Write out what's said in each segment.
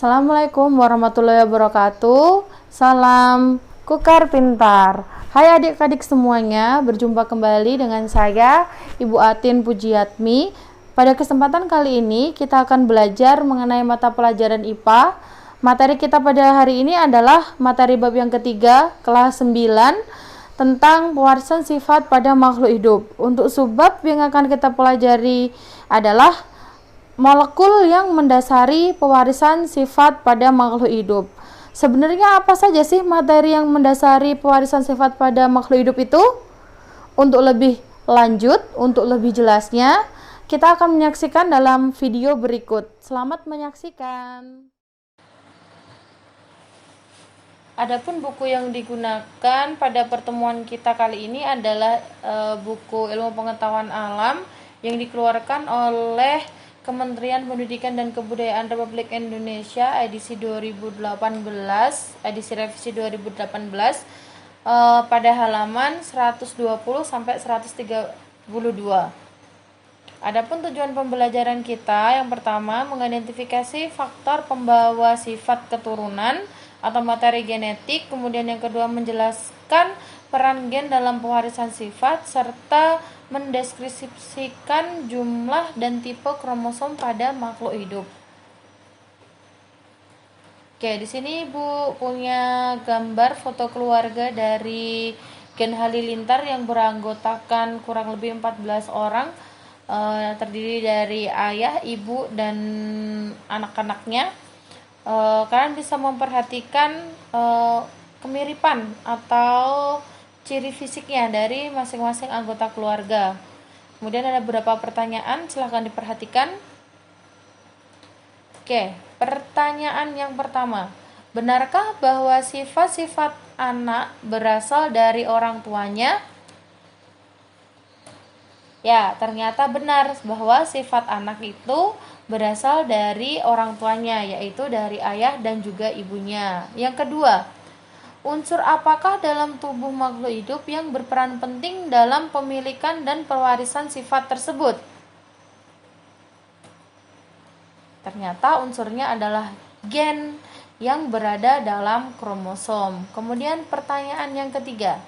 Assalamualaikum warahmatullahi wabarakatuh. Salam Kukar Pintar. Hai adik-adik semuanya, berjumpa kembali dengan saya Ibu Atin Pujiatmi. Pada kesempatan kali ini kita akan belajar mengenai mata pelajaran IPA. Materi kita pada hari ini adalah materi bab yang ketiga, kelas 9, tentang pewarisan sifat pada makhluk hidup. Untuk subbab yang akan kita pelajari adalah molekul yang mendasari pewarisan sifat pada makhluk hidup. Sebenarnya apa saja sih materi yang mendasari pewarisan sifat pada makhluk hidup itu? Untuk lebih lanjut, untuk lebih jelasnya, kita akan menyaksikan dalam video berikut. Selamat menyaksikan. Adapun buku yang digunakan pada pertemuan kita kali ini adalah buku Ilmu Pengetahuan Alam yang dikeluarkan oleh Kementerian Pendidikan dan Kebudayaan Republik Indonesia edisi 2018, edisi revisi 2018, pada halaman 120 sampai 132. Adapun tujuan pembelajaran kita yang pertama mengidentifikasi faktor pembawa sifat keturunan atau materi genetik, kemudian yang kedua menjelaskan peran gen dalam pewarisan sifat serta mendeskripsikan jumlah dan tipe kromosom pada makhluk hidup. Oke, di sini Ibu punya gambar foto keluarga dari Gen Halilintar yang beranggotakan kurang lebih 14 orang, terdiri dari ayah, ibu, dan anak-anaknya. Kalian bisa memperhatikan kemiripan atau ciri fisiknya dari masing-masing anggota keluarga. Kemudian ada beberapa pertanyaan, silahkan diperhatikan. Oke, pertanyaan yang pertama. Benarkah bahwa sifat-sifat anak berasal dari orang tuanya? Ya, ternyata benar bahwa sifat anak itu berasal dari orang tuanya, yaitu dari ayah dan juga ibunya. Yang kedua, unsur apakah dalam tubuh makhluk hidup yang berperan penting dalam pemilikan dan pewarisan sifat tersebut? Ternyata unsurnya adalah gen yang berada dalam kromosom. Kemudian pertanyaan yang ketiga,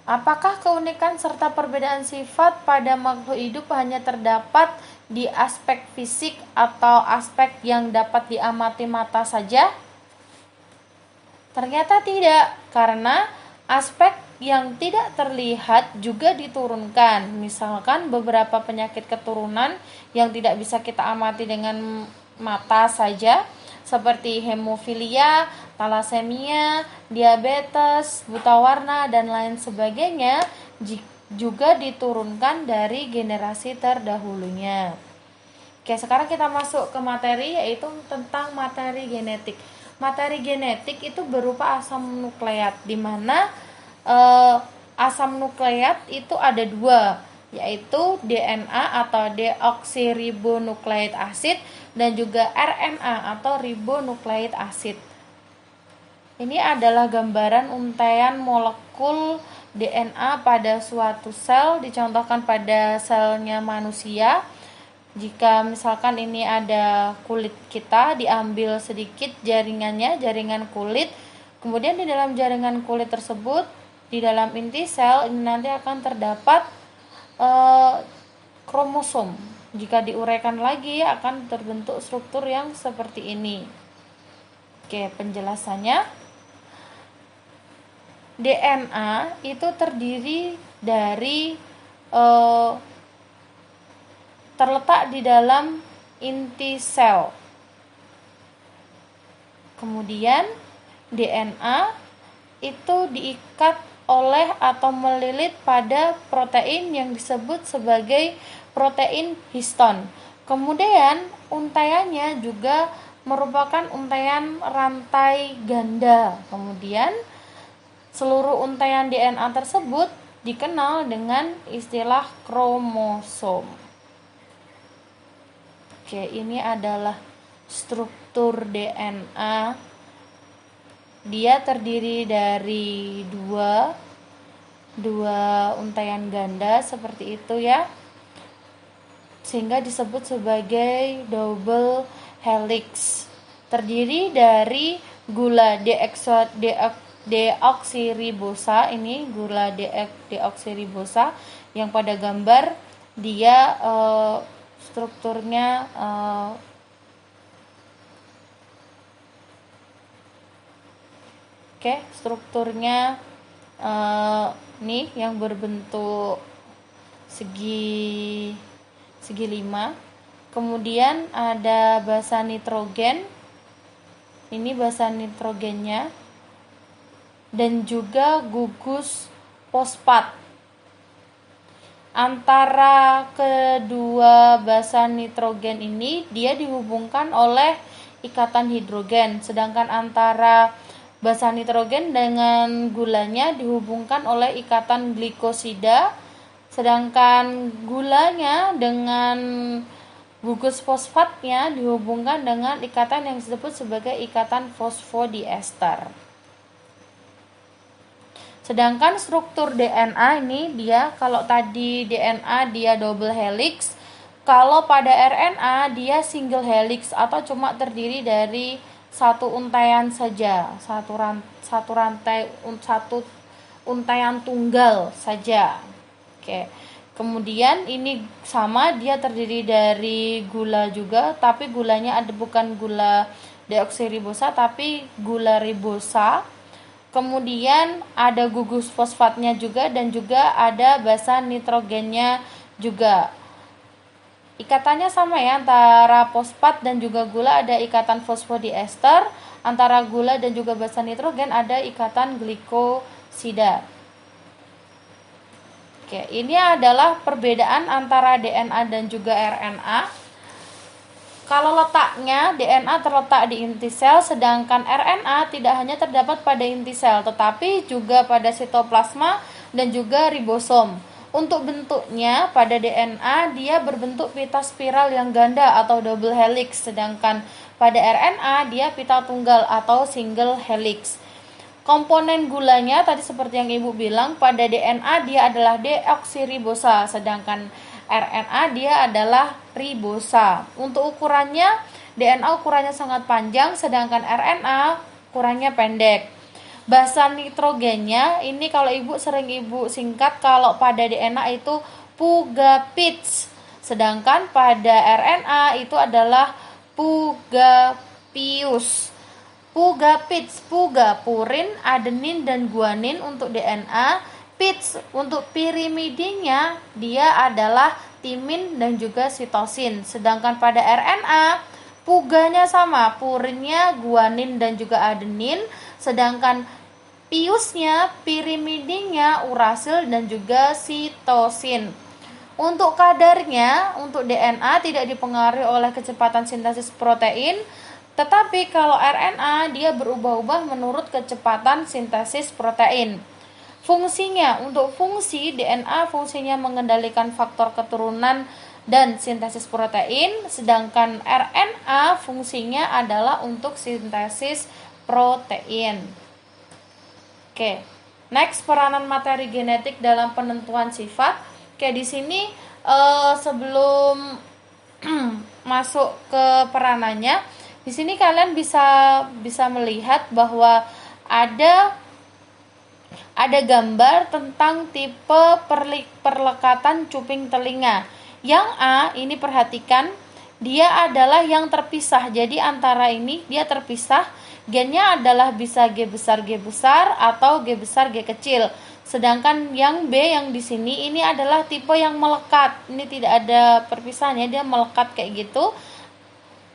apakah keunikan serta perbedaan sifat pada makhluk hidup hanya terdapat di aspek fisik atau aspek yang dapat diamati mata saja? Ternyata tidak, karena aspek yang tidak terlihat juga diturunkan. Misalkan beberapa penyakit keturunan yang tidak bisa kita amati dengan mata saja, seperti hemofilia, talasemia, diabetes, buta warna, dan lain sebagainya, juga diturunkan dari generasi terdahulunya. Oke, sekarang kita masuk ke materi, yaitu tentang materi genetik. Materi genetik itu berupa asam nukleat, di mana asam nukleat itu ada dua, yaitu DNA atau deoksiribonukleik asid dan juga RNA atau ribonukleik asid. Ini adalah gambaran untaian molekul DNA pada suatu sel, dicontohkan pada selnya manusia. Jika misalkan ini ada kulit kita, diambil sedikit jaringannya, jaringan kulit, kemudian di dalam jaringan kulit tersebut, di dalam inti sel ini nanti akan terdapat kromosom. Jika diuraikan lagi akan terbentuk struktur yang seperti ini. Oke, penjelasannya, DNA itu terdiri dari terletak di dalam inti sel. Kemudian DNA itu diikat oleh atau melilit pada protein yang disebut sebagai protein histon. Kemudian untaiannya juga merupakan untaian rantai ganda. Kemudian seluruh untaian DNA tersebut dikenal dengan istilah kromosom. Oke, ini adalah struktur DNA. Dia terdiri dari dua untaian ganda seperti itu ya, sehingga disebut sebagai double helix. terdiri dari gula deoksiribosa, ini gula deoksiribosa yang pada gambar dia strukturnya strukturnya nih yang berbentuk segi 5. Kemudian ada basa nitrogen, ini basa nitrogennya, dan juga gugus fosfat. Antara kedua basa nitrogen ini dia dihubungkan oleh ikatan hidrogen, sedangkan antara basa nitrogen dengan gulanya dihubungkan oleh ikatan glikosida, sedangkan gulanya dengan gugus fosfatnya dihubungkan dengan ikatan yang disebut sebagai ikatan fosfodiester. Sedangkan struktur DNA ini dia, kalau tadi DNA dia double helix, kalau pada RNA dia single helix atau cuma terdiri dari satu untaian saja, satu untaian tunggal saja. Oke. Kemudian ini sama, dia terdiri dari gula juga, tapi gulanya ada bukan gula deoksiribosa tapi gula ribosa. Kemudian ada gugus fosfatnya juga, dan juga ada basa nitrogennya juga. Ikatannya sama ya, antara fosfat dan juga gula ada ikatan fosfodiester, antara gula dan juga basa nitrogen ada ikatan glikosida. Oke, ini adalah perbedaan antara DNA dan juga RNA. Kalau letaknya, DNA terletak di inti sel, sedangkan RNA tidak hanya terdapat pada inti sel, tetapi juga pada sitoplasma dan juga ribosom. Untuk bentuknya, pada DNA dia berbentuk pita spiral yang ganda atau double helix, sedangkan pada RNA dia pita tunggal atau single helix. Komponen gulanya tadi seperti yang Ibu bilang, pada DNA dia adalah deoksiribosa, sedangkan RNA dia adalah ribosa. Untuk ukurannya, DNA ukurannya sangat panjang, sedangkan RNA ukurannya pendek. Basa nitrogennya ini kalau Ibu sering Ibu singkat, kalau pada DNA itu pugapits, sedangkan pada RNA itu adalah pugapius. Pugapits, puga purin, adenin dan guanin untuk DNA. Pits untuk pirimidinnya dia adalah timin dan juga sitosin. Sedangkan pada RNA puganya sama, purinnya guanin dan juga adenin, sedangkan piusnya, pirimidinnya urasil dan juga sitosin. Untuk kadarnya, untuk DNA tidak dipengaruhi oleh kecepatan sintesis protein, tetapi kalau RNA dia berubah-ubah menurut kecepatan sintesis protein. Fungsinya, untuk fungsi DNA fungsinya mengendalikan faktor keturunan dan sintesis protein, sedangkan RNA fungsinya adalah untuk sintesis protein. Oke. Next, peranan materi genetik dalam penentuan sifat. Oke, di sini sebelum masuk ke peranannya, di sini kalian bisa melihat bahwa ada gambar tentang tipe perlekatan cuping telinga. Yang A ini perhatikan, dia adalah yang terpisah. Jadi antara ini dia terpisah, gennya adalah bisa G besar atau G besar G kecil. Sedangkan yang B yang di sini ini adalah tipe yang melekat. Ini tidak ada perpisahannya, dia melekat kayak gitu.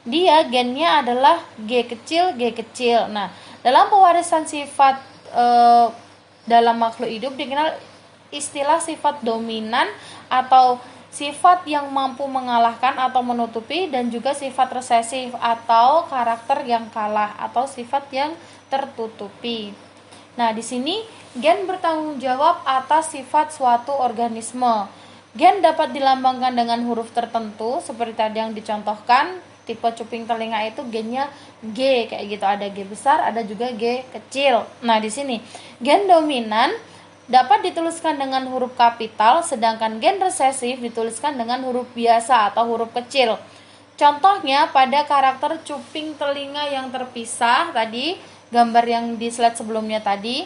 Dia gennya adalah G kecil. Nah, dalam pewarisan sifat dalam makhluk hidup dikenal istilah sifat dominan atau sifat yang mampu mengalahkan atau menutupi, dan juga sifat resesif atau karakter yang kalah atau sifat yang tertutupi. Nah, di sini gen bertanggung jawab atas sifat suatu organisme. Gen dapat dilambangkan dengan huruf tertentu seperti tadi yang dicontohkan. Tipe cuping telinga itu gennya G kayak gitu, ada G besar, ada juga G kecil. Nah, di sini gen dominan dapat dituliskan dengan huruf kapital, sedangkan gen resesif dituliskan dengan huruf biasa atau huruf kecil. Contohnya pada karakter cuping telinga yang terpisah tadi, gambar yang di slide sebelumnya tadi,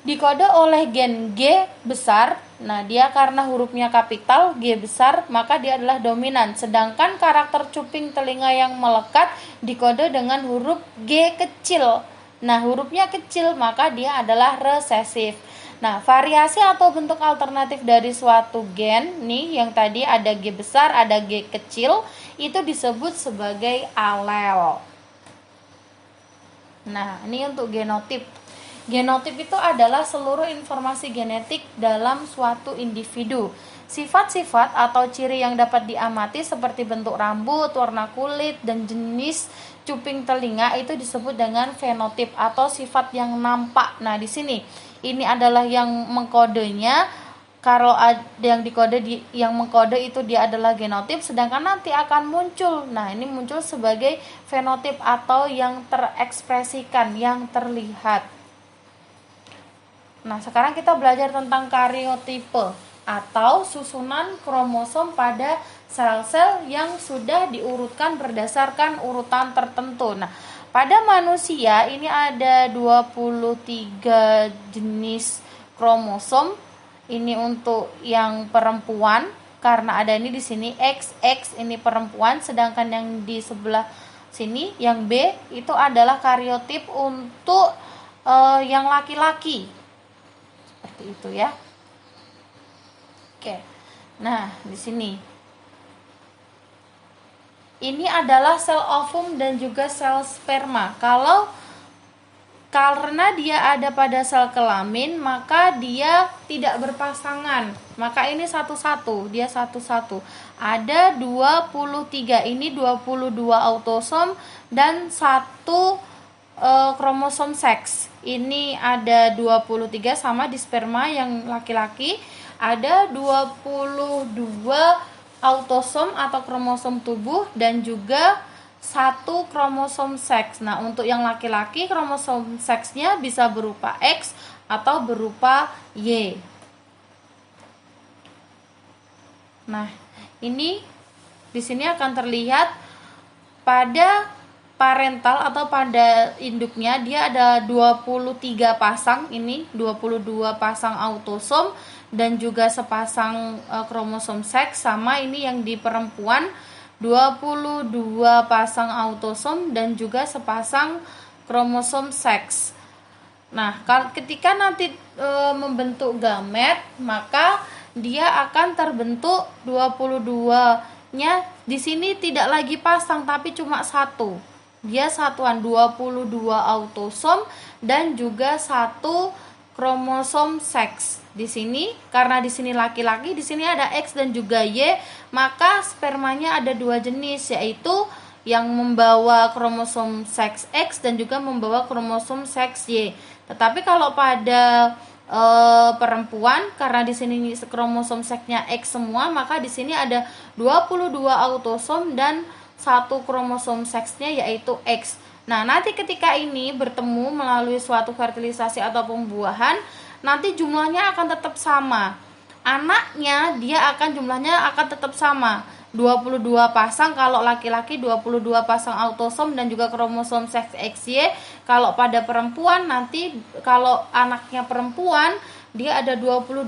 dikode oleh gen G besar. Nah, dia karena hurufnya kapital G besar, maka dia adalah dominan. Sedangkan karakter cuping telinga yang melekat dikode dengan huruf G kecil. Nah, hurufnya kecil, maka dia adalah resesif. Nah, variasi atau bentuk alternatif dari suatu gen nih, yang tadi ada G besar, ada G kecil, itu disebut sebagai alel. Nah, ini untuk genotip. Genotip itu adalah seluruh informasi genetik dalam suatu individu. Sifat-sifat atau ciri yang dapat diamati seperti bentuk rambut, warna kulit, dan jenis cuping telinga itu disebut dengan fenotip atau sifat yang nampak. Nah, di sini ini adalah yang mengkodenya. Kalau ada yang yang mengkode itu dia adalah genotip, sedangkan nanti akan muncul. Nah, ini muncul sebagai fenotip atau yang terekspresikan, yang terlihat. Nah, sekarang kita belajar tentang karyotipe atau susunan kromosom pada sel-sel yang sudah diurutkan berdasarkan urutan tertentu. Nah, pada manusia ini ada 23 jenis kromosom. Ini untuk yang perempuan karena ada ini di sini XX ini perempuan, sedangkan yang di sebelah sini yang B itu adalah karyotip untuk yang laki-laki. Seperti itu ya. Oke. Nah, di sini ini adalah sel ovum dan juga sel sperma. Karena dia ada pada sel kelamin, maka dia tidak berpasangan. Maka ini satu-satu, dia satu-satu. Ada 23, ini 22 autosom dan 1 kromosom seks. Ini ada 23 sama di sperma yang laki-laki. Ada 22 autosom atau kromosom tubuh dan juga 1 kromosom seks. Nah, untuk yang laki-laki kromosom seksnya bisa berupa X atau berupa Y. Nah, ini di sini akan terlihat pada parental atau pada induknya dia ada 23 pasang, ini 22 pasang autosom dan juga sepasang kromosom seks. Sama ini yang di perempuan 22 pasang autosom dan juga sepasang kromosom seks. Nah, ketika nanti membentuk gamet, maka dia akan terbentuk 22-nya. Di sini tidak lagi pasang tapi cuma satu. Dia satuan 22 autosom dan juga 1 kromosom seks. Di sini karena di sini laki-laki, di sini ada X dan juga Y, maka spermanya ada 2 jenis, yaitu yang membawa kromosom seks X dan juga membawa kromosom seks Y. Tetapi kalau pada perempuan, karena di sini kromosom seksnya X semua, maka di sini ada 22 autosom dan 1 kromosom seksnya yaitu X. Nah, nanti ketika ini bertemu melalui suatu fertilisasi atau pembuahan, nanti jumlahnya akan tetap sama. Anaknya jumlahnya akan tetap sama. 22 pasang kalau laki-laki, 22 pasang autosom dan juga kromosom seks XY. Kalau pada perempuan nanti kalau anaknya perempuan dia ada 22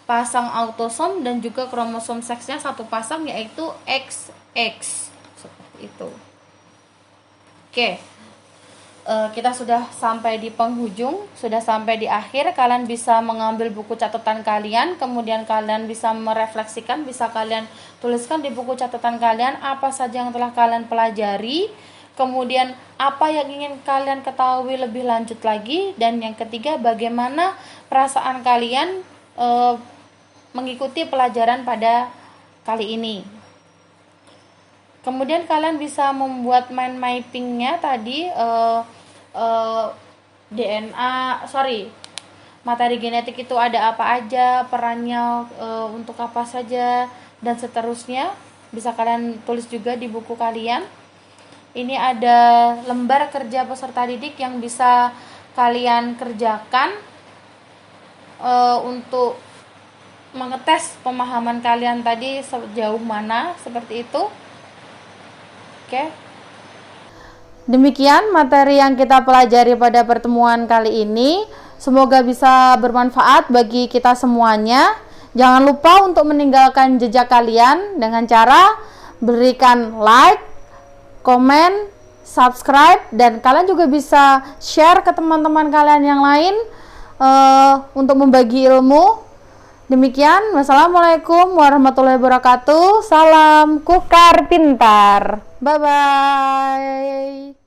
pasang autosom dan juga kromosom seksnya 1 pasang yaitu XX. Seperti itu. Oke. Kita sudah sampai di penghujung, sudah sampai di akhir. Kalian bisa mengambil buku catatan kalian, kemudian kalian bisa merefleksikan, bisa kalian tuliskan di buku catatan kalian apa saja yang telah kalian pelajari, kemudian apa yang ingin kalian ketahui lebih lanjut lagi, dan yang ketiga bagaimana perasaan kalian mengikuti pelajaran pada kali ini. Kemudian kalian bisa membuat mind mappingnya tadi, materi genetik itu ada apa aja, perannya untuk apa saja, dan seterusnya. Bisa kalian tulis juga di buku kalian. Ini ada lembar kerja peserta didik yang bisa kalian kerjakan untuk mengetes pemahaman kalian tadi sejauh mana, seperti itu. Oke. Demikian materi yang kita pelajari pada pertemuan kali ini. Semoga bisa bermanfaat bagi kita semuanya. Jangan lupa untuk meninggalkan jejak kalian dengan cara berikan like, komen, subscribe, dan kalian juga bisa share ke teman-teman kalian yang lain untuk membagi ilmu. Demikian, wassalamualaikum warahmatullahi wabarakatuh. Salam Kukar Pintar. Bye-bye.